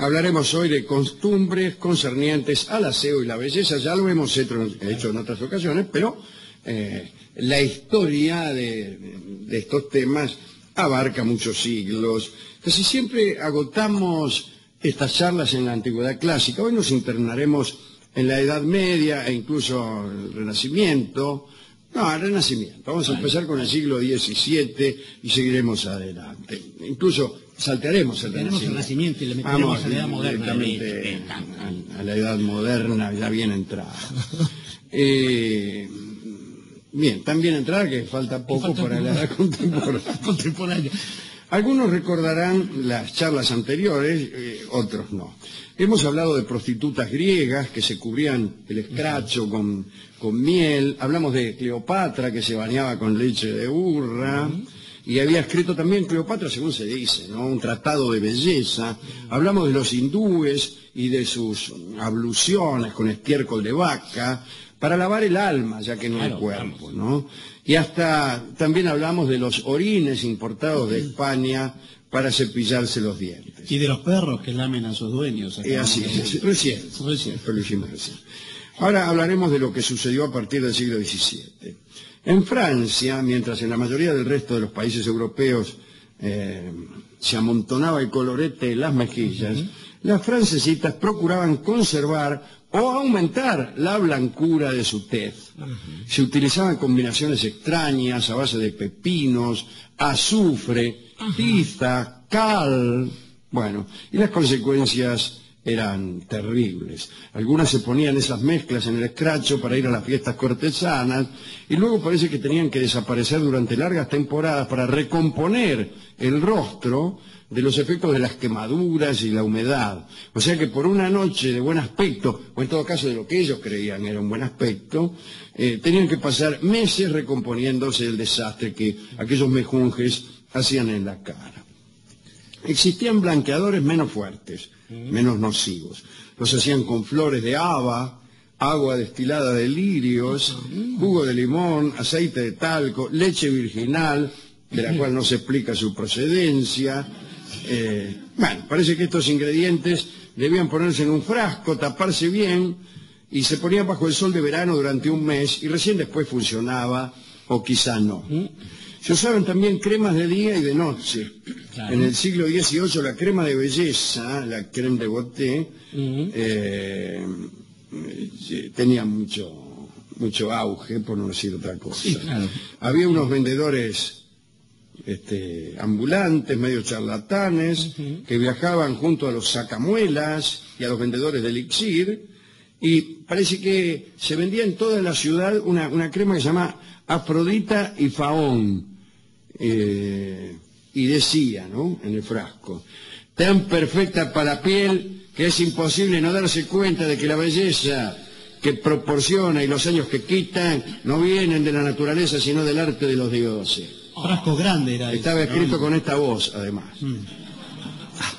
Hablaremos hoy de costumbres concernientes al aseo y la belleza. Ya lo hemos hecho en otras ocasiones, pero la historia de estos temas abarca muchos siglos. Casi siempre agotamos estas charlas en la antigüedad clásica. Hoy nos internaremos en la Edad Media e incluso el Renacimiento. No, el Renacimiento. Vamos a empezar con el siglo XVII y seguiremos adelante. Incluso saltearemos el Renacimiento Y le meteremos a la Edad Moderna. A la Edad Moderna, ya bien entrada. Bien, tan bien entrada que falta poco para la Edad Contemporánea. Algunos recordarán las charlas anteriores, otros no. Hemos hablado de prostitutas griegas que se cubrían el escracho con miel. Hablamos de Cleopatra que se bañaba con leche de burra. Y había escrito también Cleopatra, según se dice, ¿no?, un tratado de belleza. Hablamos de los hindúes y de sus abluciones con estiércol de vaca para lavar el alma, ya que no el cuerpo, ¿no? Y hasta también hablamos de los orines importados de España para cepillarse los dientes. Y de los perros que lamen a sus dueños. Así es, recién. Lo hicimos recién. Ahora hablaremos de lo que sucedió a partir del siglo XVII. En Francia, mientras en la mayoría del resto de los países europeos se amontonaba el colorete en las mejillas, las francesitas procuraban conservar o aumentar la blancura de su tez. Se utilizaban combinaciones extrañas a base de pepinos, azufre, tiza, cal. Bueno, y las consecuencias eran terribles. Algunas se ponían esas mezclas en el escracho para ir a las fiestas cortesanas y luego parece que tenían que desaparecer durante largas temporadas para recomponer el rostro de los efectos de las quemaduras y la humedad. O sea que por una noche de buen aspecto, o en todo caso de lo que ellos creían era un buen aspecto, tenían que pasar meses recomponiéndose el desastre que aquellos mejunjes hacían en la cara. Existían blanqueadores menos fuertes, menos nocivos. Los hacían con flores de haba, agua destilada de lirios, jugo de limón, aceite de talco, leche virginal, de la cual no se explica su procedencia. Bueno, parece que estos ingredientes debían ponerse en un frasco, taparse bien, y se ponían bajo el sol de verano durante un mes, y recién después funcionaba, o quizá no. Se usaban también cremas de día y de noche. Claro. En el siglo XVIII la crema de belleza, la crème de beauté, tenía mucho auge, por no decir otra cosa. Sí, claro. Había unos vendedores ambulantes, medio charlatanes, que viajaban junto a los sacamuelas y a los vendedores de elixir, y parece que se vendía en toda la ciudad una crema que se llama Afrodita y Faón. Y decía, ¿no?, en el frasco: tan perfecta para la piel que es imposible no darse cuenta de que la belleza que proporciona y los años que quitan no vienen de la naturaleza sino del arte de los dioses. Frasco grande era. Estaba escrito con esta voz, además.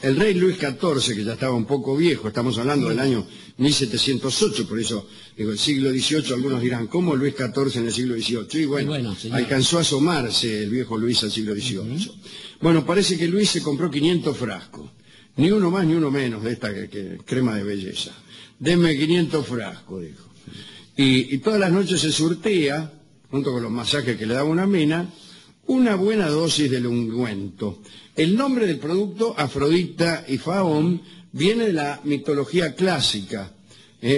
El rey Luis XIV, que ya estaba un poco viejo, estamos hablando del año 1708, por eso digo, el siglo XVIII, algunos dirán, ¿cómo Luis XIV en el siglo XVIII? Y bueno, alcanzó a asomarse el viejo Luis al siglo XVIII. Bueno, parece que Luis se compró 500 frascos, ni uno más ni uno menos de esta crema de belleza. Denme 500 frascos, dijo. Y todas las noches se surtía, junto con los masajes que le daba una mina, una buena dosis del ungüento. El nombre del producto, Afrodita y Faón, viene de la mitología clásica.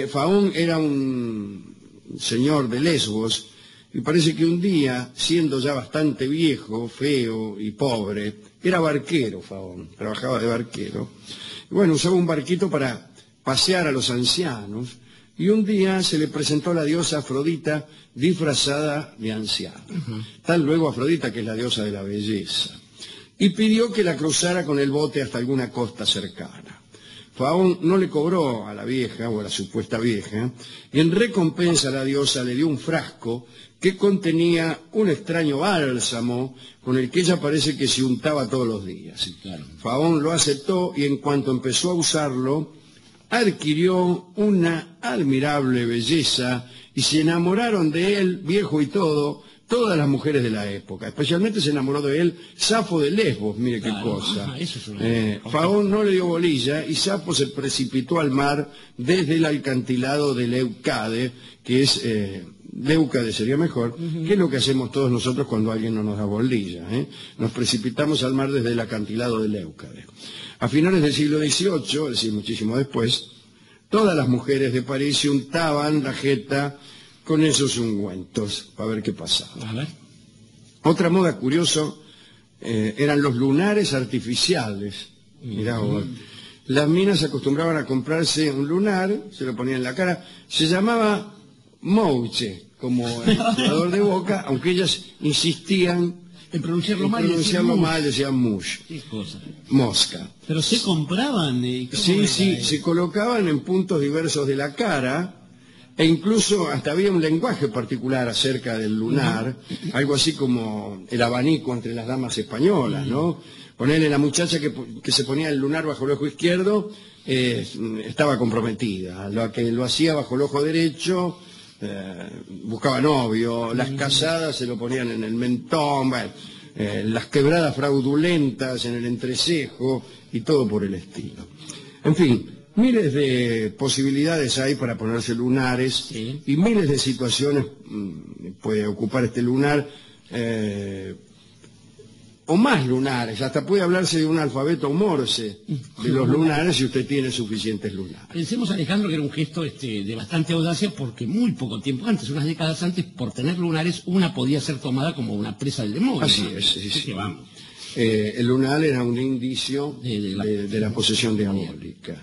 Faón era un señor de Lesbos, y parece que un día, siendo ya bastante viejo, feo y pobre, era barquero Faón, trabajaba de barquero. Y bueno, usaba un barquito para pasear a los ancianos, y un día se le presentó la diosa Afrodita disfrazada de anciana. Tal luego Afrodita, que es la diosa de la belleza, y pidió que la cruzara con el bote hasta alguna costa cercana. Faón no le cobró a la vieja, o a la supuesta vieja, y en recompensa la diosa le dio un frasco que contenía un extraño bálsamo con el que ella parece que se untaba todos los días. Sí, claro. Faón lo aceptó y en cuanto empezó a usarlo, adquirió una admirable belleza y se enamoraron de él, viejo y todo, todas las mujeres de la época. Especialmente se enamoró de él Safo de Lesbos, mire qué Claro. cosa. Eso es una... Faón no le dio bolilla y Safo se precipitó al mar desde el acantilado de Leucade, que es... Leucade sería mejor, que es lo que hacemos todos nosotros cuando alguien no nos da bolilla. Nos precipitamos al mar desde el acantilado de Leucade. A finales del siglo XVIII, es decir, muchísimo después, todas las mujeres de París se untaban la jeta con esos ungüentos para ver qué pasaba. A ver. Otra moda curiosa eran los lunares artificiales. Mirá vos. Las minas se acostumbraban a comprarse un lunar, se lo ponían en la cara, se llamaba mouche, como el jugador de Boca, aunque ellas insistían En pronunciarlo mal. decían mush, Qué cosa. mosca. Pero se compraban. Sí, se colocaban en puntos diversos de la cara, e incluso hasta había un lenguaje particular acerca del lunar, algo así como el abanico entre las damas españolas, ¿no? Ponerle la muchacha que se ponía el lunar bajo el ojo izquierdo, estaba comprometida. La que lo hacía bajo el ojo derecho, buscaba novio. Las casadas se lo ponían en el mentón, bueno, las quebradas fraudulentas en el entrecejo y todo por el estilo. En fin, miles de posibilidades hay para ponerse lunares, sí, y miles de situaciones puede ocupar este lunar, o más lunares, hasta puede hablarse de un alfabeto morse de los lunares si usted tiene suficientes lunares. Pensemos, Alejandro, que era un gesto de bastante audacia, porque muy poco tiempo antes, unas décadas antes, por tener lunares, una podía ser tomada como una presa del demonio. Así es, sí, Así sí. que vamos. El lunar era un indicio de la posesión diabólica.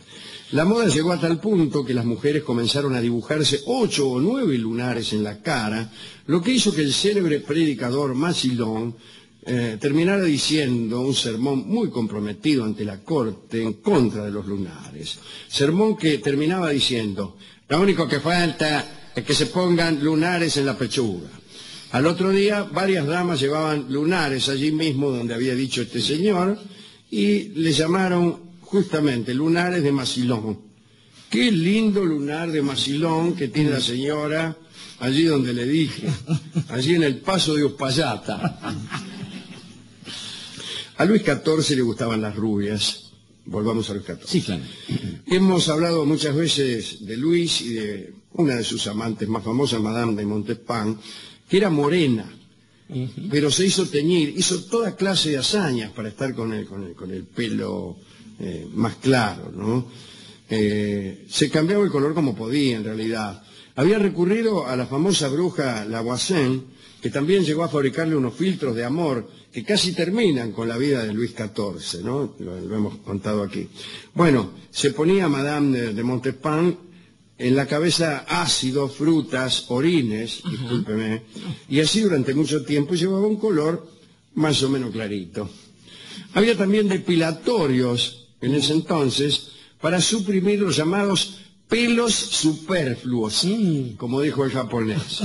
La moda llegó a tal punto que las mujeres comenzaron a dibujarse 8 o 9 lunares en la cara, lo que hizo que el célebre predicador Massillon terminara diciendo un sermón muy comprometido ante la corte en contra de los lunares. Sermón que terminaba diciendo: lo único que falta es que se pongan lunares en la pechuga. Al otro día, varias damas llevaban lunares allí mismo donde había dicho este señor, y le llamaron justamente lunares de Massillon. Qué lindo lunar de Massillon que tiene la señora allí donde le dije, allí en el Paso de Uspallata. A Luis XIV le gustaban las rubias. Volvamos a Luis XIV. Sí, claro. Hemos hablado muchas veces de Luis y de una de sus amantes más famosas, Madame de Montespan, que era morena, pero se hizo teñir, hizo toda clase de hazañas para estar con el pelo más claro, ¿no? Se cambiaba el color como podía, en realidad. Había recurrido a la famosa bruja Lavoisin, que también llegó a fabricarle unos filtros de amor que casi terminan con la vida de Luis XIV, ¿no? Lo hemos contado aquí. Bueno, se ponía Madame de Montespan en la cabeza ácido, frutas, orines, discúlpeme, y así durante mucho tiempo llevaba un color más o menos clarito. Había también depilatorios en ese entonces para suprimir los llamados pelos superfluos, como dijo el japonés.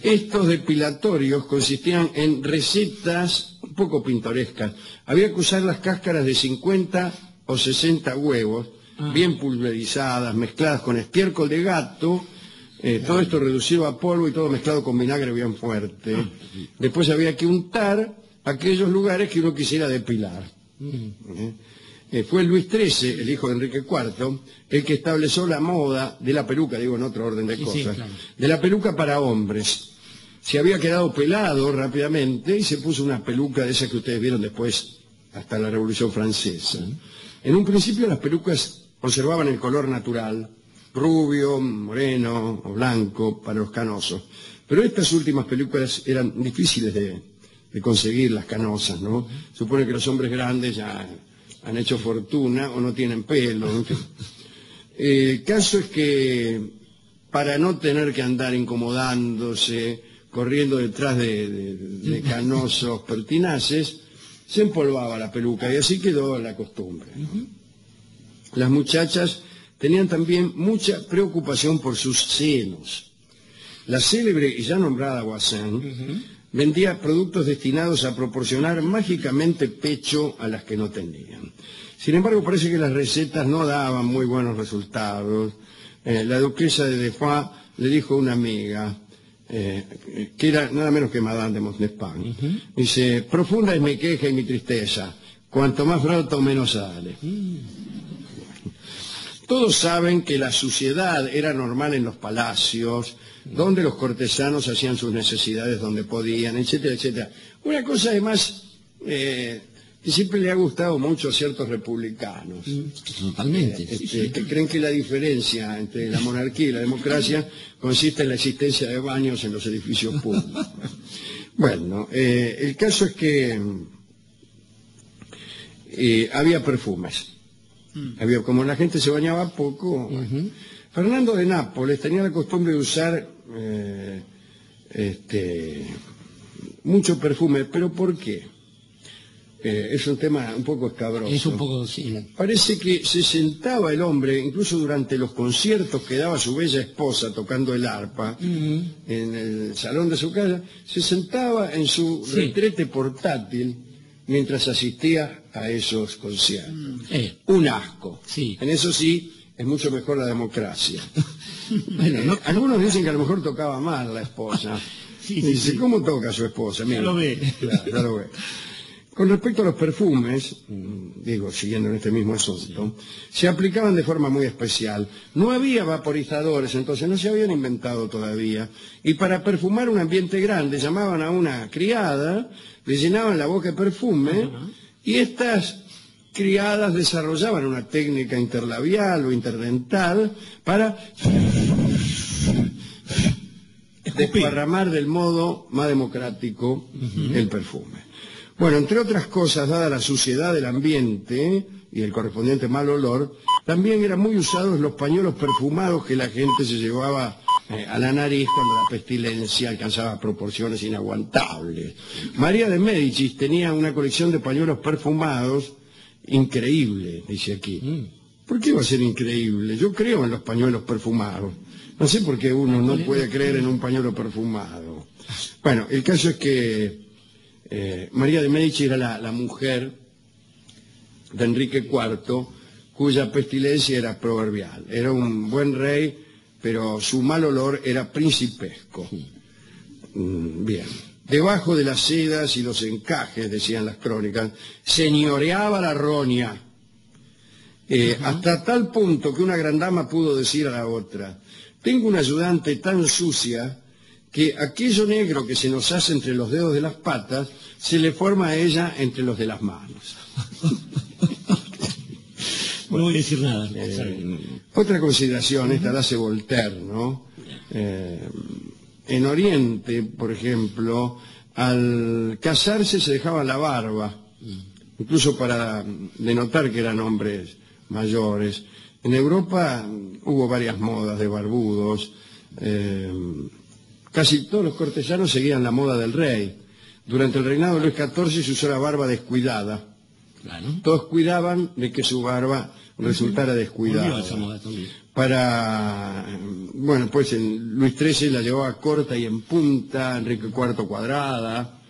Estos depilatorios consistían en recetas un poco pintorescas. Había que usar las cáscaras de 50 o 60 huevos, bien pulverizadas, mezcladas con estiércol de gato, todo esto reducido a polvo y todo mezclado con vinagre bien fuerte. Después había que untar aquellos lugares que uno quisiera depilar. Fue Luis XIII, el hijo de Enrique IV, el que estableció la moda de la peluca, digo en otro orden de cosas, sí, claro, de la peluca para hombres. Se había quedado pelado rápidamente y se puso una peluca de esas que ustedes vieron después hasta la Revolución Francesa. En un principio las pelucas conservaban el color natural, rubio, moreno o blanco para los canosos, pero estas últimas pelucas eran difíciles de conseguir, las canosas, ¿no? Supone que los hombres grandes ya han hecho fortuna o no tienen pelo, en fin. El caso es que para no tener que andar incomodándose, corriendo detrás de canosos pertinaces, se empolvaba la peluca y así quedó la costumbre, ¿no? Las muchachas tenían también mucha preocupación por sus senos. La célebre y ya nombrada Voisin vendía productos destinados a proporcionar mágicamente pecho a las que no tenían. Sin embargo, parece que las recetas no daban muy buenos resultados. La duquesa de Defoe le dijo a una amiga: que era nada menos que Madame de Montespan. Dice: profunda es mi queja y mi tristeza, cuanto más broto menos sale. Todos saben que la suciedad era normal en los palacios, donde los cortesanos hacían sus necesidades donde podían, etcétera, etcétera. Una cosa además que siempre le ha gustado mucho a ciertos republicanos. Totalmente. Que creen que la diferencia entre la monarquía y la democracia consiste en la existencia de baños en los edificios públicos. Bueno, el caso es que había perfumes. Como la gente se bañaba poco. Fernando de Nápoles tenía la costumbre de usar mucho perfume. ¿Pero por qué? Es un tema un poco escabroso. Es un poco, sí. Parece que se sentaba el hombre, incluso durante los conciertos que daba su bella esposa tocando el arpa, en el salón de su casa, se sentaba en su retrete portátil mientras asistía a esos conciertos. Un asco. Sí. En eso sí, es mucho mejor la democracia. Bueno, algunos dicen que a lo mejor tocaba mal la esposa. Dice: ¿cómo toca su esposa? Mira, ya lo ve. Claro, ya lo ve. Con respecto a los perfumes, siguiendo en este mismo asunto, se aplicaban de forma muy especial. No había vaporizadores, entonces no se habían inventado todavía. Y para perfumar un ambiente grande llamaban a una criada, le llenaban la boca de perfume, y estas criadas desarrollaban una técnica interlabial o interdental para desparramar del modo más democrático el perfume. Bueno, entre otras cosas, dada la suciedad del ambiente y el correspondiente mal olor, también eran muy usados los pañuelos perfumados que la gente se llevaba a la nariz cuando la pestilencia alcanzaba proporciones inaguantables. María de Médicis tenía una colección de pañuelos perfumados increíble, dice aquí. ¿Por qué va a ser increíble? Yo creo en los pañuelos perfumados. No sé por qué uno no puede creer en un pañuelo perfumado. Bueno, el caso es que María de Médicis era la mujer de Enrique IV, cuya pestilencia era proverbial. Era un buen rey, pero su mal olor era principesco. Bien. Debajo de las sedas y los encajes, decían las crónicas, señoreaba la roña. Hasta tal punto que una gran dama pudo decir a la otra: tengo una ayudante tan sucia que aquello negro que se nos hace entre los dedos de las patas se le forma a ella entre los de las manos. No voy a decir nada. Otra consideración, esta la hace Voltaire, ¿no? En Oriente, por ejemplo, al casarse se dejaba la barba, incluso para denotar que eran hombres mayores. En Europa hubo varias modas de barbudos. Casi todos los cortesanos seguían la moda del rey. Durante el reinado de Luis XIV se usó la barba descuidada. Claro. Todos cuidaban de que su barba resultara descuidada. Bueno, pues en Luis XIII la llevaba corta y en punta, Enrique IV cuadrada,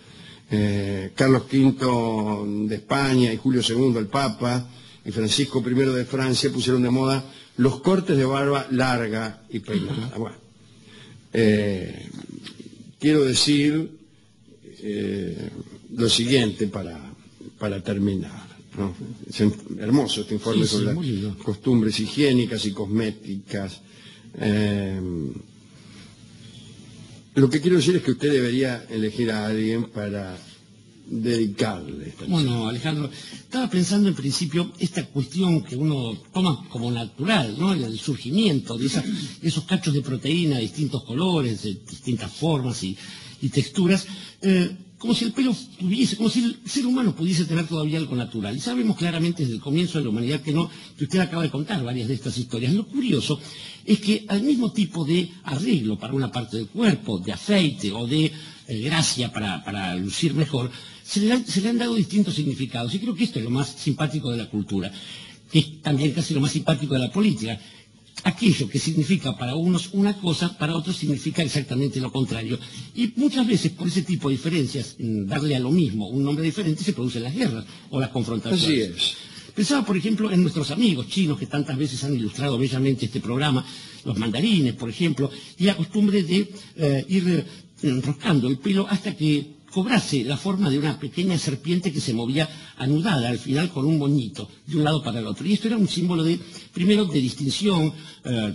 Carlos V de España y Julio II el Papa y Francisco I de Francia pusieron de moda los cortes de barba larga y peinada. Bueno, quiero decir lo siguiente para terminar, ¿no? Es hermoso este informe sobre las costumbres higiénicas y cosméticas. Lo que quiero decir es que usted debería elegir a alguien para dedicarle esta Bueno, Alejandro, estaba pensando en principio esta cuestión que uno toma como natural, ¿no? El surgimiento de esos cachos de proteína de distintos colores, de distintas formas y texturas, como si el pelo tuviese, como si el ser humano pudiese tener todavía algo natural. Y sabemos claramente desde el comienzo de la humanidad que no, que usted acaba de contar varias de estas historias. Lo curioso es que al mismo tipo de arreglo para una parte del cuerpo, de aceite o de gracia para lucir mejor, se le han dado distintos significados. Y creo que esto es lo más simpático de la cultura, que es también casi lo más simpático de la política. Aquello que significa para unos una cosa, para otros significa exactamente lo contrario. Y muchas veces por ese tipo de diferencias, darle a lo mismo un nombre diferente, se producen las guerras o las confrontaciones. Así es. Pensaba, por ejemplo, en nuestros amigos chinos que tantas veces han ilustrado bellamente este programa, los mandarines, por ejemplo, y la costumbre de ir enroscando el pelo hasta que cobrase la forma de una pequeña serpiente que se movía anudada al final con un moñito de un lado para el otro. Y esto era un símbolo primero de distinción,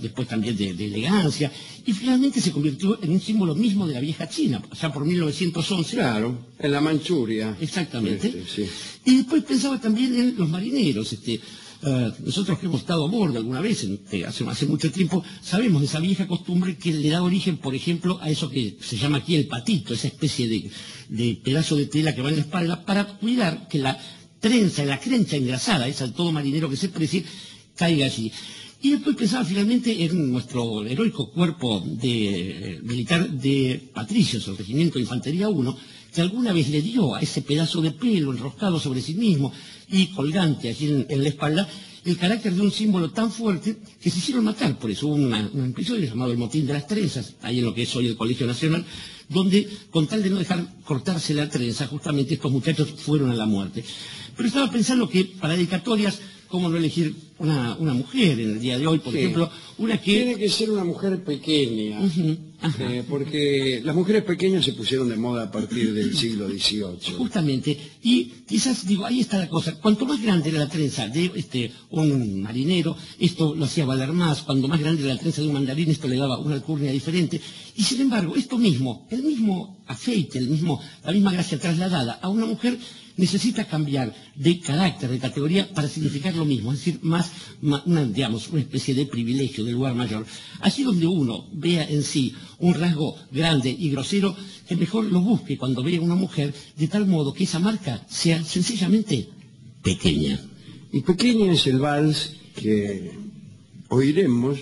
después también de elegancia, y finalmente se convirtió en un símbolo mismo de la vieja China, ya por 1911. Claro, en la Manchuria. Exactamente. Sí. Y después pensaba también en los marineros. Nosotros que hemos estado a bordo alguna vez, hace mucho tiempo, sabemos de esa vieja costumbre que le da origen, por ejemplo, a eso que se llama aquí el patito, esa especie de pedazo de tela que va en la espalda, para cuidar que la trenza, la crencha engrasada, esa de todo marinero que se precie, caiga allí. Y después pensaba finalmente en nuestro heroico cuerpo militar de patricios, el Regimiento de Infantería 1, que alguna vez le dio a ese pedazo de pelo enroscado sobre sí mismo y colgante allí en la espalda el carácter de un símbolo tan fuerte que se hicieron matar por eso. Hubo un episodio llamado el Motín de las Trenzas, ahí en lo que es hoy el Colegio Nacional, donde con tal de no dejar cortarse la trenza, justamente estos muchachos fueron a la muerte. Pero estaba pensando que para dedicatorias, ¿cómo no elegir una mujer en el día de hoy, por ejemplo? Una que... Tiene que ser una mujer pequeña, porque las mujeres pequeñas se pusieron de moda a partir del siglo XVIII. Justamente, y quizás, digo, ahí está la cosa, cuanto más grande era la trenza de un marinero, esto lo hacía valer más, cuanto más grande era la trenza de un mandarín, esto le daba una alcurnia diferente, y sin embargo, esto mismo, el mismo afeite, la misma gracia trasladada a una mujer, necesita cambiar de carácter, de categoría, para significar lo mismo, es decir, digamos, una especie de privilegio, de lugar mayor. Así donde uno vea en sí un rasgo grande y grosero, que mejor lo busque cuando vea una mujer, de tal modo que esa marca sea sencillamente pequeña. Y pequeña es el vals que oiremos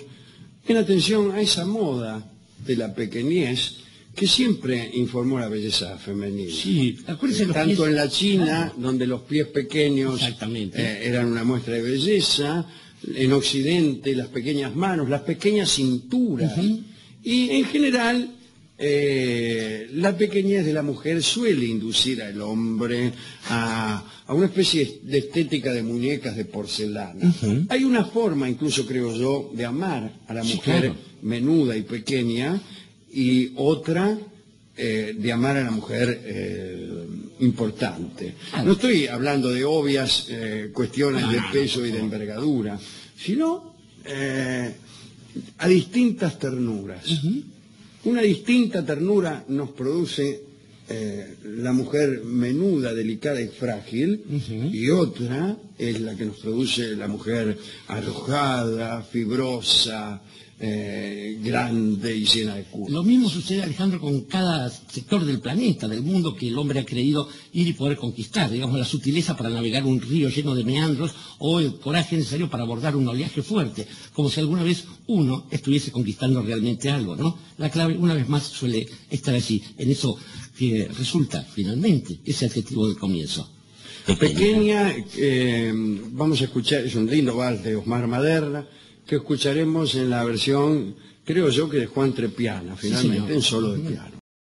en atención a esa moda de la pequeñez que siempre informó la belleza femenina. Sí, acuérdense los tanto pies, en la China, donde los pies pequeños eran una muestra de belleza, en Occidente las pequeñas manos, las pequeñas cinturas, y en general la pequeñez de la mujer suele inducir al hombre a una especie de estética de muñecas de porcelana. Hay una forma, incluso creo yo, de amar a la mujer menuda y pequeña, y otra de amar a la mujer importante. No estoy hablando de obvias cuestiones de peso y de envergadura, sino a distintas ternuras. Una distinta ternura nos produce la mujer menuda, delicada y frágil, y otra es la que nos produce la mujer arrojada, fibrosa, grande y llena de curvas. Lo mismo sucede, Alejandro, con cada sector del planeta, del mundo que el hombre ha creído ir y poder conquistar. Digamos, la sutileza para navegar un río lleno de meandros o el coraje necesario para abordar un oleaje fuerte, como si alguna vez uno estuviese conquistando realmente algo, ¿no? La clave, una vez más, suele estar allí, en eso que resulta, finalmente, ese adjetivo del comienzo. Pequeña, vamos a escuchar, es un lindo vals de Osmar Maderna, que escucharemos en la versión, creo yo, que de Juan Trepiana, finalmente, en solo de piano.